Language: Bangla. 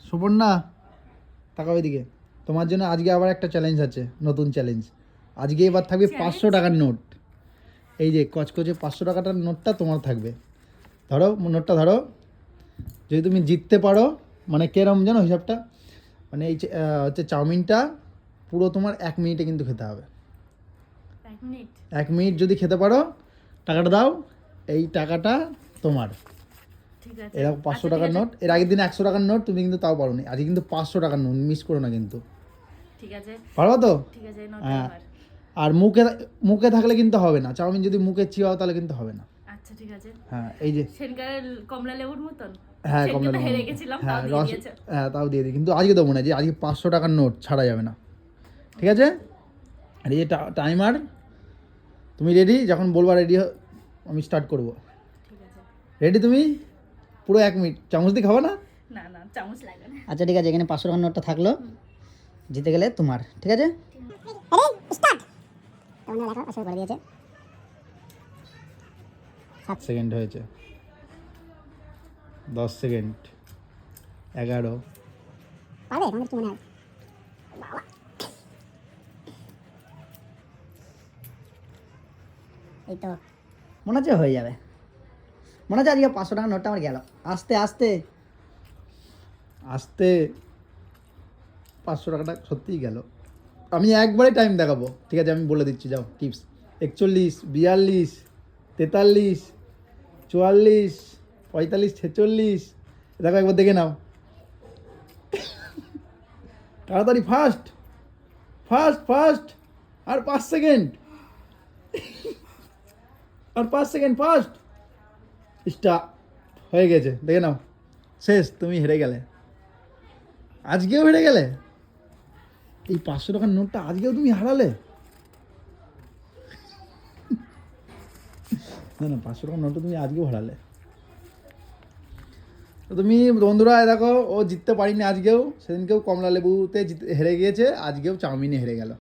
সুপর্ণা তাকাও এদিকে, তোমার জন্য আজকে আবার একটা চ্যালেঞ্জ আছে, নতুন চ্যালেঞ্জ। আজকে এবার থাকবে 500 টাকার নোট। এই যে কচকচে 500 টাকাটার নোটটা তোমার থাকবে। ধরো নোটটা ধরো, যদি তুমি জিততে পারো, মানে কেরম জানো হিসাবটা, মানে এই হচ্ছে চাউমিনটা পুরো তোমার 1 মিনিটে কিন্তু খেতে হবে। 1 মিনিট যদি খেতে পারো টাকাটা দাও, এই টাকাটা তোমার। ঠিক আছে, এরকম 500 টাকার নোট, এর আগের দিন 100 টাকার নোট তুমি কিন্তু তাও পারোনি, আজকে কিন্তু 500 টাকার নোট, মিস করো না কিন্তু। ঠিক আছে, পারবো তো? ঠিক আছে, হ্যাঁ। আর মুখে মুখে থাকলে কিন্তু হবে না, চাউমিন যদি মুখে চিবাও তাহলে কিন্তু হবে না। আচ্ছা ঠিক আছে। হ্যাঁ এই যে সেনকার কমলা লেবুর মতন। হ্যাঁ সেনকে কমলা তো লেবু। হেরে গেছিলাম, হ্যাঁ তাও দিয়ে রস, দিয়েছে। হ্যাঁ তাও দিয়ে দিই, কিন্তু আজকে দেবো না, যে আজকে 500 টাকার নোট ছাড়া যাবে না, ঠিক আছে? আর এই যে টাইমার, তুমি রেডি? যখন বলবা রেডি আমি স্টার্ট করবো। ঠিক আছে। রেডি তুমি? পুরো 1 মিনিট। চামচ দিয়ে খাবো না? না না, চামচ লাগবে না। আচ্ছা ঠিক আছে, এখানে 500 টাকার নোটটা থাকলো, জিতে গেলে তোমার, ঠিক আছে? স্টার্ট। তোমরা দেখো আসলে করে দিয়েছে। 7 সেকেন্ড হয়েছে, 10 সেকেন্ড, 11। পারবে? তোমাদের কি মনে হয়? এই তো মনে হচ্ছে হয়ে যাবে, মনে হচ্ছে আজকে 500 টাকার নোটটা আমার গেল। আস্তে আস্তে আস্তে 500 টাকাটা সত্যিই গেল। আমি একবারে টাইম দেখাবো, ঠিক আছে? আমি বলে দিচ্ছি, যাও টিপস। 41, 42, 43, 44, 45, 46। দেখো একবার দেখে নাও, তাড়াতাড়ি, ফাস্ট ফাস্ট ফাস্ট। আর 5 সেকেন্ড, আর 5 সেকেন্ড, ফাস্ট। স্টাপ হয়ে গেছে, দেখে নাও, শেষ। তুমি হেরে গেলে, আজকেও হেরে গেলে। এই 500 টাকার নোটটা আজকেও তুমি হারালে। না না, 500 টাকার নোটটা তুমি আজকেও হারালে। তো তুমি বন্ধুরা দেখো, ও জিততে পারিনি আজকেও, সেদিনকেও কমলা লেবুতে হেরে গিয়েছে, আজকেও চাউমিনে হেরে গেল।